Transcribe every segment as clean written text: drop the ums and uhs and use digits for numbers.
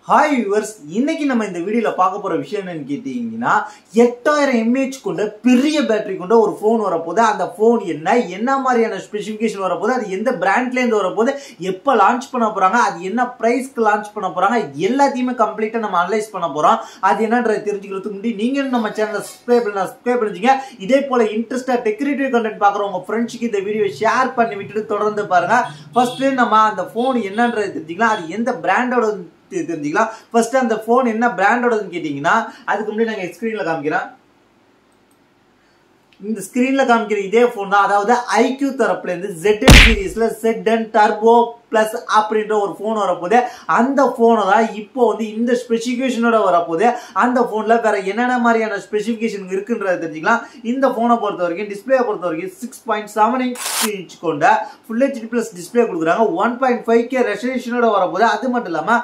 Hi viewers, இன்னைக்கு நம்ம இந்த வீடியோல பார்க்க போற விஷயம் என்னன்னு கேட்டீங்கன்னா 8000 mAh கொண்ட பெரிய பேட்டரி கொண்ட ஒரு போன் வரப்போகுது. அந்த போன் என்ன மாதிரியான ஸ்பெசிபிகேஷன் வரப்போகுது, அது எந்த பிராண்ட்ல இருந்து வரப்போகுது, எப்ப லான்ச் பண்ண போறாங்க, அது என்ன பிரைஸ்க்கு லான்ச் பண்ண போறாங்க, எல்லாத்தையுமே கம்ப்ளீட்டா நம்ம அனலைஸ் பண்ண போறோம். அது என்னன்றது தெரிஞ்சுக்கிறதுக்கு முன்னாடி நீங்க நம்ம சேனலை சப்ஸ்கிரைப் பண்ணிங்க. இதே போல இன்ட்ரெஸ்டா டெக்கரேட்டிவ் கண்டென்ட் பாக்குற உங்க ஃப்ரெண்ட்ஸ்க்கு இந்த வீடியோ ஷேர் பண்ணி விட்டுட்டு தொடர்ந்து பாருங்க. ஃபர்ஸ்ட் நம்ம அந்த போன் என்னன்றது தெரிஞ்சுக்கலாம், அது எந்த பிராண்டோட தெரிஞ்சுக்கலாம். ஃபர்ஸ்ட் அந்த போன் என்ன பிராண்டோடன்னு கேட்டீங்கன்னா, அதுக்கு முன்னாடி நாங்க ஸ்கிரீன்ல காமிக்கிறேன். இந்த ஸ்கிரீன்ல காமிக்கிற இதே போன் தான், அதாவது ஐக்யூ தரப்புல இருந்து ZN சீரிஸ்ல ZN டர்போ பிளஸ் அப்படின்ற ஒரு போன் வரப்போகுது. அந்த போனை தான் இப்போ வந்து இந்த ஸ்பெசிபிகேஷனோட வரப்போகுது. அந்த போன்ல வேற என்னென்ன மாதிரியான ஸ்பெசிபிகேஷன் இருக்குன்றத தெரிஞ்சுக்கலாம். இந்த போனை பொறுத்த வரைக்கும் டிஸ்பிளே பொறுத்த வரைக்கும் 6.7 இன்ச் கொண்ட ஃபுல் HD பிளஸ் டிஸ்பிளே கொடுக்குறாங்க. 1.5K ரெசல்யூஷனோட வரப்போகுது. அது மட்டும் இல்லாம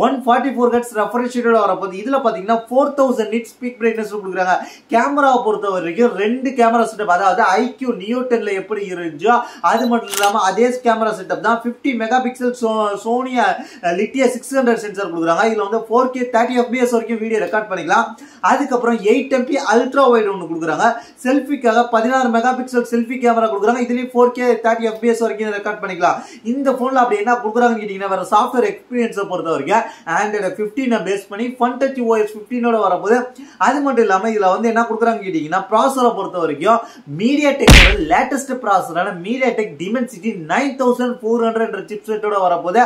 144 Hz ரெஃப்ரெஷ் ரேட்டோட வரப்போகுது. இதுல பாத்தீங்கன்னா 4000 nits பீக் பிரைட்னஸ் கொடுக்குறாங்க. கேமராவை பொறுத்த வரைக்கும் 2 கேமரா செட்டப், அதாவது ஐக்யூ நியோ 10ல எப்படி இருந்துச்சோ அது மட்டும் இல்லாம அதே கேமரா செட்டப் தான். 50 மெகாபிக்சல் சோனி லிட்டியா 600 சென்சார் கொடுக்குறாங்க. இதுல வந்து 4K 30 fps வரைக்கும் வீடியோ ரெக்கார்ட் பண்ணிக்கலாம். அதுக்கப்புறம் 8MP அல்ட்ரா வைட் ஒன்று கொடுக்குறாங்க. செல்ஃபிக்காக 16 மெகாபிக்சல் செல்ஃபி கேமரா கொடுக்குறாங்க. இதுலயும் 4K 30 fps வரைக்கும் ரெக்கார்ட் பண்ணிக்கலாம். இந்த போன்ல அப்படி என்ன கொடுக்குறாங்கன்னு கேட்டீங்கன்னா, வேற சாஃப்ட்வேர் எக்ஸ்பீரியன்ஸை பொறுத்த வரைக்கும் Android 15 பேஸ் பண்ணி FunTouch OS 15 வரப்போகுது. அது மட்டும் இல்லாம இதுல வந்து என்ன கொடுக்குறாங்க கேட்டீங்கன்னா, ப்ராசஸரை பொறுத்த வரைக்கும் மீடியாடெக்கோட லேட்டஸ்ட் ப்ராசஸரான மீடியாடெக் டிமென்சிட்டி 9400 சிப்செட்டோட வரப்போகுது.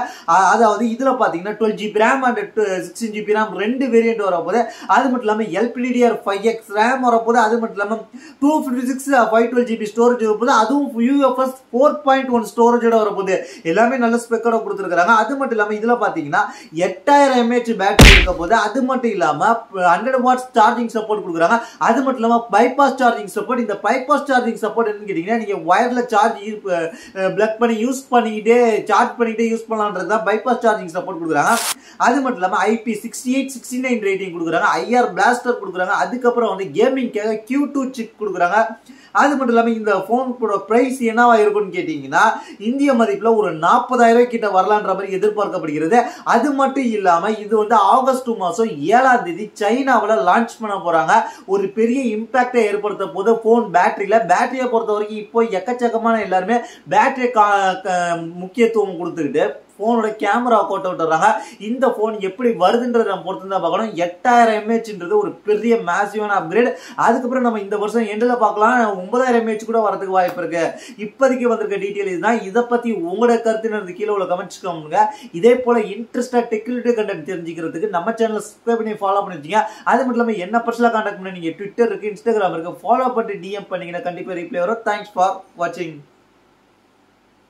அதாவது இதுல பாத்தீங்கன்னா 12GB RAM and 16GB RAM ரெண்டு வேரியன்ட் வரப்போகுது. அது மட்டும் இல்லாம LPDDR5X RAM வரப்போகுது. அது மட்டும் இல்லாம 256 512GB ஸ்டோரேஜ் வரப்போகுது. அதுவும் UFS 4.1 ஸ்டோரேஜோட வரப்போகுது. எல்லாமே நல்ல ஸ்பெக்கோட கொடுத்துருக்காங்க. அது மட்டும் இல்லாம இதுல பாத்தீங்கன்னா 8000 mAh பேட்டரி இருக்க போது. அது மட்டும் இல்லாம 100 watts சார்ஜிங் சப்போர்ட் கொடுக்குறாங்க. அது மட்டும் இல்லாம பைபாஸ் சார்ஜிங் சப்போர்ட். இந்த பைபாஸ் சார்ஜிங் சப்போர்ட் என்னன்னு கேட்டீங்கன்னா, நீங்க வயர்ல சார்ஜ் பிளக் பண்ணி யூஸ் பண்ணிக்கிட்டே சார்ஜ் பண்ணிக்கிட்டே யூஸ் பண்ணலாம்ன்றது தான் பைபாஸ் சார்ஜிங் சப்போர்ட் கொடுக்குறாங்க. அது மட்டும் இல்லாம IP68 69 ரேட்டிங் கொடுக்குறாங்க. IR பிளாஸ்டர் கொடுக்குறாங்க. அதுக்கப்புறம் வந்து கேமிங்காக Q2 சிப் கொடுக்குறாங்க. அது மட்டும் இல்லாம இந்த போனோட பிரைஸ் என்னவா இருக்கும்னு கேட்டீங்கன்னா, இந்திய மதிப்புல ஒரு 40,000 கிட்ட வரலான்ற மாதிரி எதிர்பார்க்கப்படுகிறது. அது மட்டும் இல்லாம இது வந்து ஆகஸ்ட் மாசம் 7ஆம் தேதி சைனாவில லான்ச் பண்ண போறாங்க. ஒரு பெரிய இம்பாக்டை ஏற்படுத்த போது போன் பேட்டரியை பொறுத்த வரைக்கும் இப்போ எக்கச்சக்கமான எல்லாருமே பேட்டரி முக்கியத்துவம் கொடுத்துக்கிட்டு போனோட கேமரா கோட்டை விட்டுறாங்க. இந்த போன் எப்படி வருதுன்றத பொறுத்து தான் பார்க்கணும். 8000 mAhன்றது ஒரு பெரிய மேசிவான அப்கிரேட். அதுக்கப்புறம் நம்ம இந்த வருஷம் எண்டில் பார்க்கலாம் 9000 mAh கூட வரதுக்கு வாய்ப்பு இருக்கு. இப்போதைக்கு வந்திருக்க டீட்டெயில் இதுதான். இதை பத்தி உங்களோட கருத்து கீழே உள்ள கமெண்ட்ஸ் பண்ணுங்க. இதே போல இன்ட்ரெஸ்டா டெக்னிக்கல் கண்டென்ட் தெரிஞ்சுக்கிறதுக்கு நம்ம சேனலை சப்ஸ்கிரைப் பண்ணி ஃபாலோ பண்ணி வச்சுங்க. அது மட்டும் இல்லாம என்ன பர்சனலா கான்டாக்ட் பண்ணி நீங்க ட்விட்டர் இருக்கு, இன்ஸ்டாகிராம் இருக்கு, ஃபாலோ பண்ணிட்டு DM பண்ணீங்கன்னா கண்டிப்பா ரிப்ளை வரும். தேங்க்ஸ் ஃபார் வாட்சிங்.